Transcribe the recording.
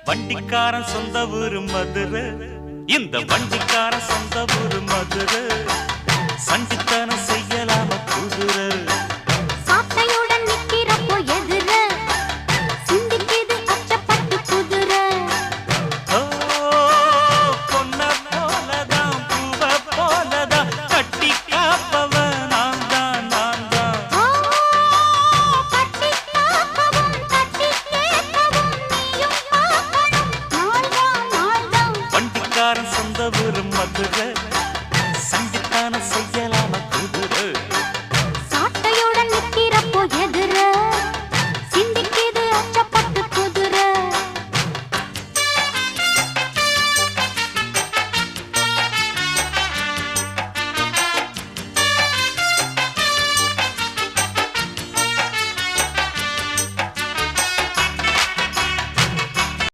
வண்டிக்காரன் சொந்த ஊரு மதுரை, இந்த வண்டிக்காரன் சொந்த ஊரு மதுரை. சண்டித்தனம் செய்யலாம குதிரை சாட்டையுடன் நிக்கிறப்போ எதிர சிந்திக்குது அச்சப்பட்டு குதிரை. பொன்ன போலதான் பூவ போலதான் கட்டி காப்பவன் நான் தான் நான் தான். கட்டி காக்கவும் கட்டி கேட்கவும் நீயும் பார்க்கணும் நாள்தான் நாள்தான். வண்டிக்காரன் சொந்த ஊரு மதுரை,